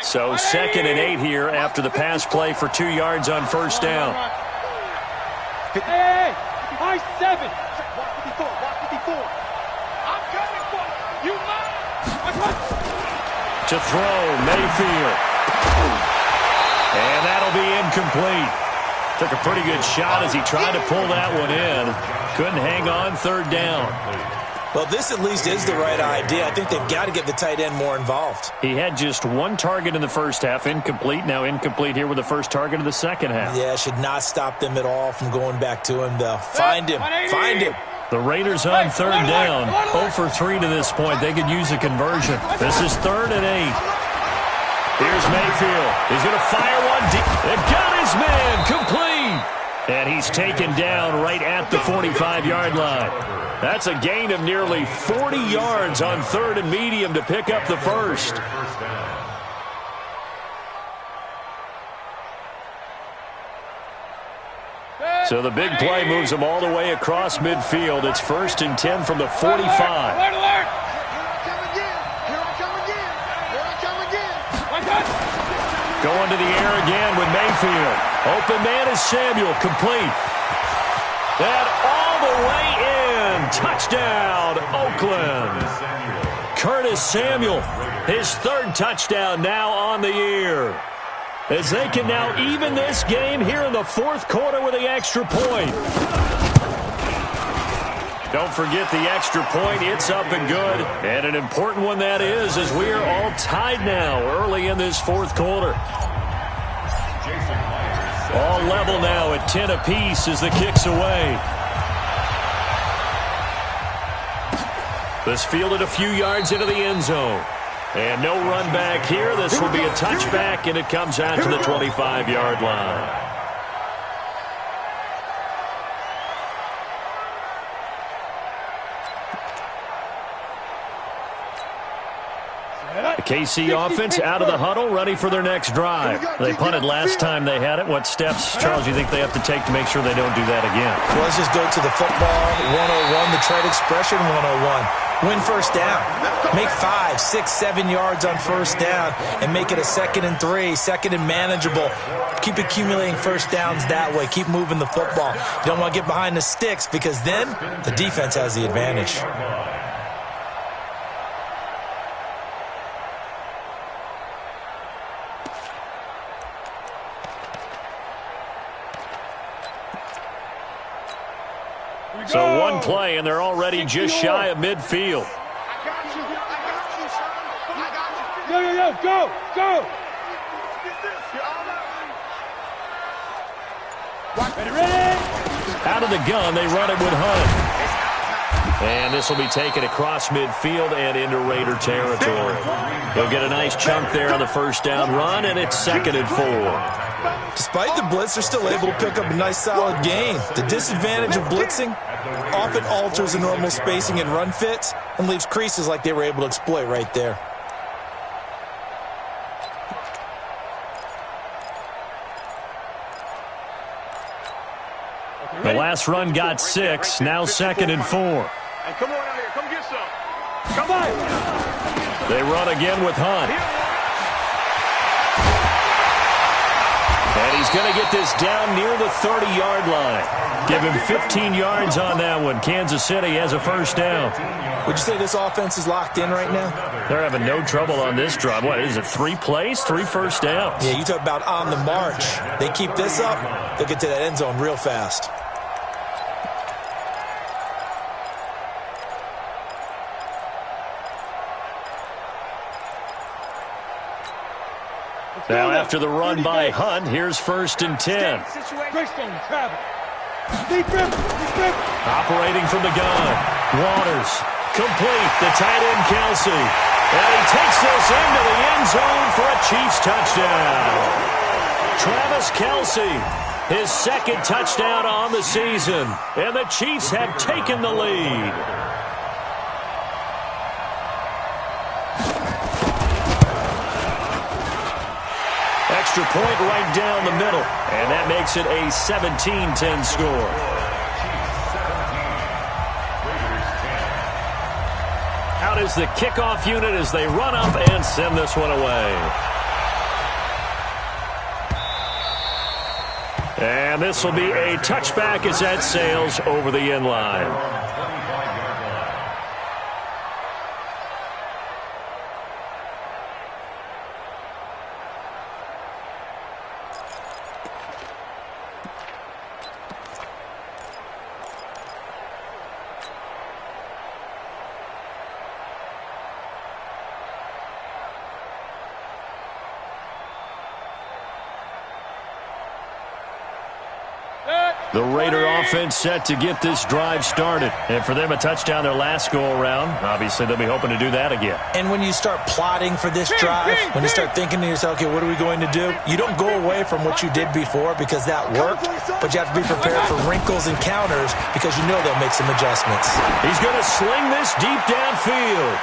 So 2nd and 8 here after the pass play for 2 yards on first down. Hey, high 7. Watch 54, watch 54. I'm coming for you. You mind? To throw, Mayfield. And that'll be incomplete. Took a pretty good shot as he tried to pull that one in. Couldn't hang on 3rd down. Well, this at least is the right idea. I think they've got to get the tight end more involved. He had just 1 target in the first half, incomplete. Now incomplete here with the first target of the second half. Yeah, should not stop them at all from going back to him, though. Find him. Find him. The Raiders on 3rd down. 0 for 3 to this point. They could use a conversion. This is 3rd and 8. Here's Mayfield. He's going to fire one deep. It got his man. Complete. And he's taken down right at the 45-yard line. That's a gain of nearly 40 yards on 3rd and medium to pick up the first. So the big play moves them all the way across midfield. It's 1st and 10 from the 45. Alert, alert. Going to the air again with Mayfield. Open man is Samuel. Complete. And all the way in. Touchdown, Oakland. Curtis Samuel, his 3rd touchdown now on the year. As they can now even this game here in the 4th quarter with the extra point. Don't forget the extra point. It's up and good. And an important one that is, as we are all tied now early in this 4th quarter. All level now at 10 apiece as the kick's away. This fielded a few yards into the end zone. And no run back here. This will be a touchback, and it comes out to the 25-yard line. The KC offense out of the huddle, ready for their next drive. They punted last time they had it. What steps, Charles, you think they have to take to make sure they don't do that again? Well, let's just go to the football 101, the trade expression 101. Win first down. Make 5, 6, 7 yards on first down and make it a 2nd and 3, 2nd and manageable. Keep accumulating first downs that way. Keep moving the football. You don't want to get behind the sticks because then the defense has the advantage. So one play, and they're already just shy of midfield. Yo, go, go. Ready? Out of the gun, they run it with Hunt. And this will be taken across midfield and into Raider territory. They'll get a nice chunk there on the first down run, and it's 2nd and 4. Despite the blitz, they're still able to pick up a nice solid gain. The disadvantage of blitzing often alters the normal spacing and run fits and leaves creases like they were able to exploit right there. The last run got 6, now 2nd and 4. Hey, come on out here. Come get some. Come on. They run again with Hunt. And he's going to get this down near the 30-yard line. Give him 15 yards on that one. Kansas City has a first down. Would you say this offense is locked in right now? They're having no trouble on this drive. What is it, 3 plays, 3 first downs? Yeah, you talk about on the march. They keep this up, they'll get to that end zone real fast. Now after the run by Hunt, here's 1st and 10. Greystone, travel. Deep rim. Operating from the gun. Waters. Complete. The tight end, Kelsey. And he takes this into the end zone for a Chiefs touchdown. Travis Kelce, his second touchdown on the season. And the Chiefs have taken the lead. Extra point right down the middle. And that makes it a 17-10 score. Out is the kickoff unit as they run up and send this one away. And this will be a touchback as that sails over the end line. The Raider offense set to get this drive started. And for them, a touchdown their last go-around. Obviously, they'll be hoping to do that again. And when you start plotting for this drive, when you start thinking to yourself, okay, what are we going to do? You don't go away from what you did before because that worked, but you have to be prepared for wrinkles and counters because you know they'll make some adjustments. He's going to sling this deep downfield.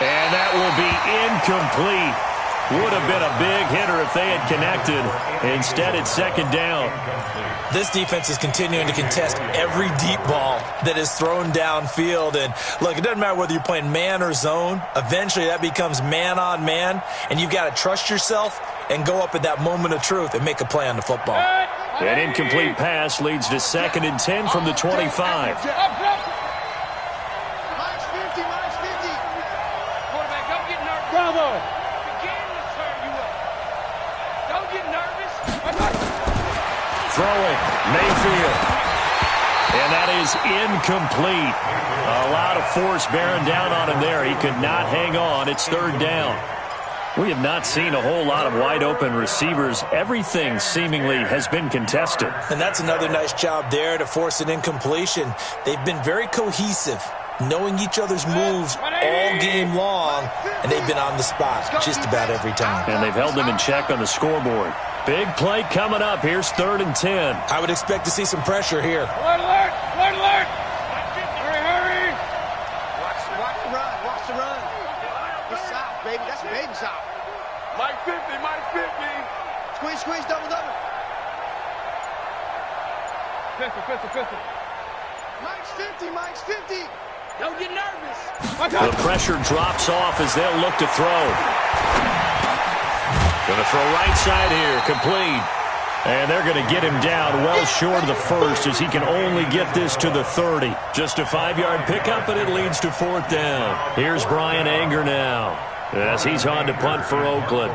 And that will be incomplete. Would have been a big hitter if they had connected. Instead, it's second down. This defense is continuing to contest every deep ball that is thrown downfield. And, look, it doesn't matter whether you're playing man or zone. Eventually, that becomes man-on-man, and you've got to trust yourself and go up at that moment of truth and make a play on the football. An incomplete pass leads to 2nd and 10 from the 25. Minus 50, minus 50. Quarterback, don't get nervous. Bravo. Don't get nervous. Throwing, Mayfield. And that is incomplete. A lot of force bearing down on him there. He could not hang on. It's 3rd down. We have not seen a whole lot of wide-open receivers. Everything seemingly has been contested. And that's another nice job there to force an incompletion. They've been very cohesive, knowing each other's moves all game long, and they've been on the spot just about every time. And they've held them in check on the scoreboard. Big play coming up. Here's 3rd and 10. I would expect to see some pressure here. Alert, alert, alert, alert. Hurry, hurry. Watch the run, watch the run. It's south, baby. That's baby south. Mike 50, Mike 50. Squeeze, squeeze, double, double. Pistol. Mike's 50, Mike's 50. Don't get nervous. The pressure drops off as they'll look to throw. Going to throw right side here, complete. And they're going to get him down well short of the first as he can only get this to the 30. Just a 5-yard pickup, and it leads to 4th down. Here's Brian Anger now as he's on to punt for Oakland.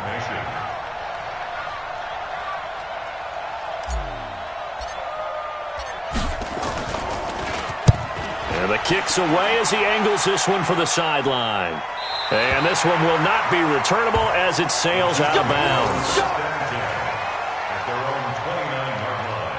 And the kick's away as he angles this one for the sideline. And this one will not be returnable as it sails out of bounds. At their own 29-yard line.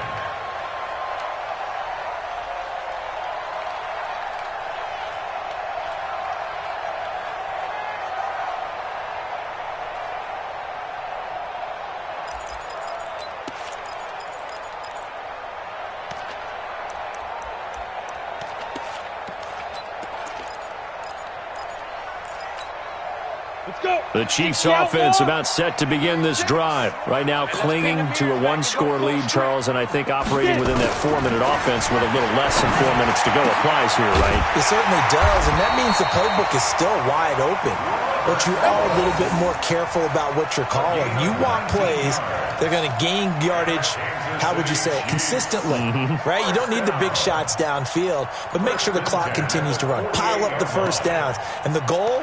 The Chiefs offense about set to begin this drive. Right now clinging to a 1-score lead, Charles, and I think operating within that 4-minute offense with a little less than 4 minutes to go applies here, right? It certainly does, and that means the playbook is still wide open. But you are a little bit more careful about what you're calling. You want plays, they're going to gain yardage, how would you say it, consistently, right? You don't need the big shots downfield, but make sure the clock continues to run. Pile up the first downs. And the goal?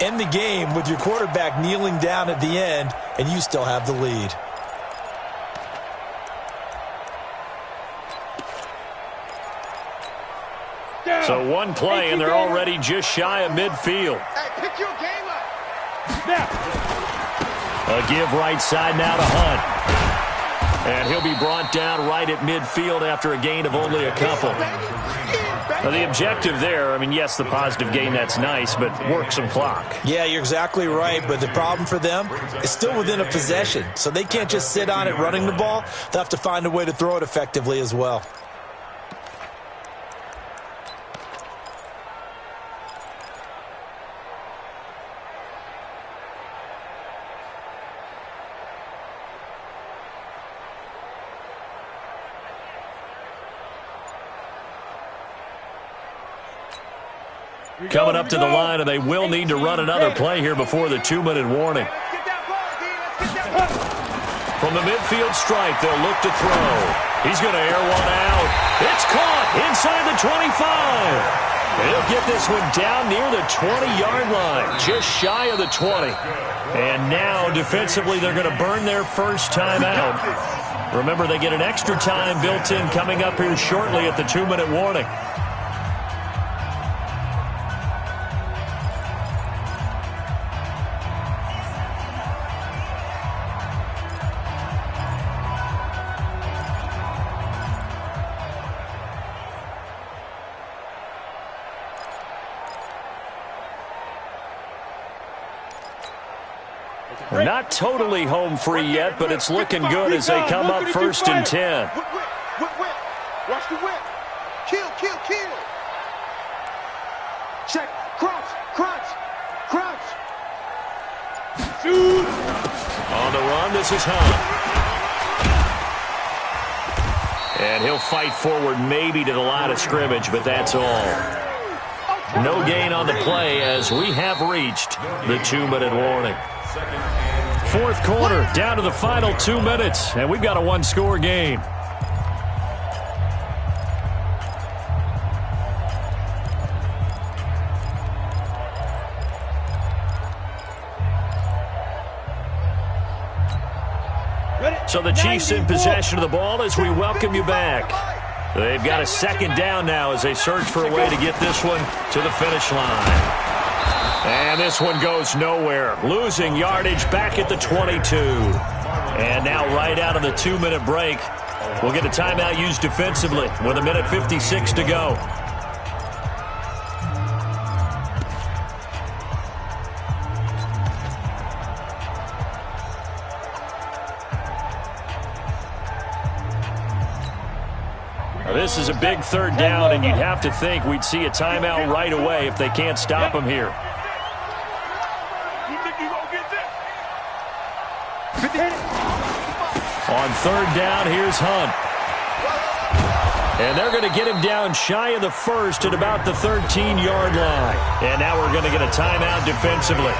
End the game with your quarterback kneeling down at the end, and you still have the lead. So one play, and they're already just shy of midfield. Hey, pick your game up. A give right side now to Hunt. And he'll be brought down right at midfield after a gain of only a couple. Now, the objective there, I mean, yes, the positive gain, that's nice, but work some clock. Yeah, you're exactly right, but the problem for them is still within a possession, so they can't just sit on it running the ball. They'll have to find a way to throw it effectively as well. Coming up to the line, and they will need to run another play here before the 2-minute warning. From the midfield stripe, they'll look to throw. He's going to air one out. It's caught inside the 25. He'll get this one down near the 20-yard line, just shy of the 20. And now, defensively, they're going to burn their first time out. Remember, they get an extra time built in coming up here shortly at the 2-minute warning. We're not totally home free yet, but it's looking good as they come up 1st and 10. Watch the whip. Kill. Check. Crouch. Shoot. On the run, this is Hunt. And he'll fight forward maybe to the line of scrimmage, but that's all. No gain on the play as we have reached the 2-minute warning. Fourth quarter, down to the final 2 minutes, and we've got a one-score game. So the Chiefs in possession of the ball as we welcome you back. They've got a second down now as they search for a way to get this one to the finish line. And this one goes nowhere. Losing yardage back at the 22. And now right out of the 2-minute break, we'll get a timeout used defensively with 1:56 to go. This is a big third down, and you'd have to think we'd see a timeout right away if they can't stop him here. On third down, here's Hunt. And they're going to get him down shy of the first at about the 13-yard line. And now we're going to get a timeout defensively.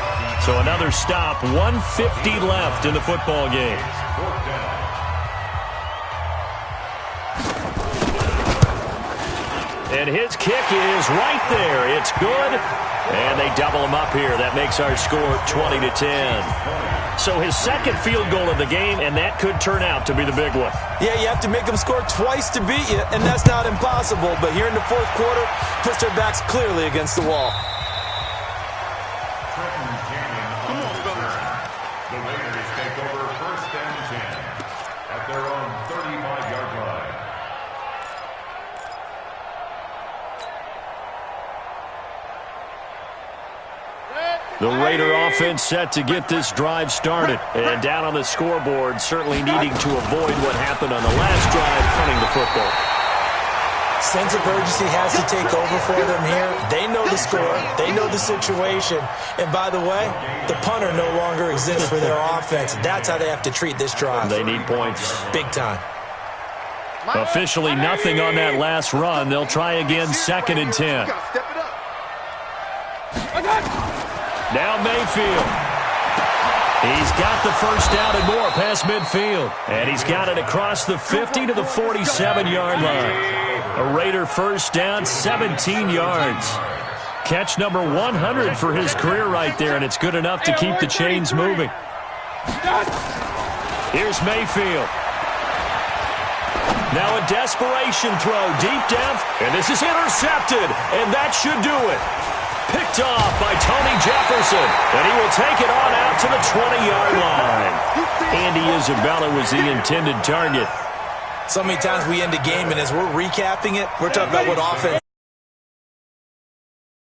So another stop, 1:50 left in the football game. And his kick is right there. It's good. And they double him up here. That makes our score 20-10. So his second field goal of the game, and that could turn out to be the big one. Yeah, you have to make them score twice to beat you, and that's not impossible. But here in the fourth quarter, puts their backs clearly against the wall. The Raiders take over 1st and 10 at their own 35-yard line. The Raider offense set to get this drive started. And down on the scoreboard, certainly needing to avoid what happened on the last drive, punting the football. Sense of urgency has to take over for them here. They know the score. They know the situation. And by the way, the punter no longer exists for their offense. That's how they have to treat this drive. They need points. Big time. Officially nothing on that last run. They'll try again 2nd and 10. Now Mayfield. He's got the first down and more past midfield. And he's got it across the 50 to the 47-yard line. A Raider first down, 17 yards. Catch number 100 for his career right there, and it's good enough to keep the chains moving. Here's Mayfield. Now a desperation throw, deep depth, and this is intercepted, and that should do it. Picked off by Tony Jefferson. And he will take it on out to the 20-yard line. Andy Isabella was the intended target. So many times we end a game, and as we're recapping it, we're talking about what offense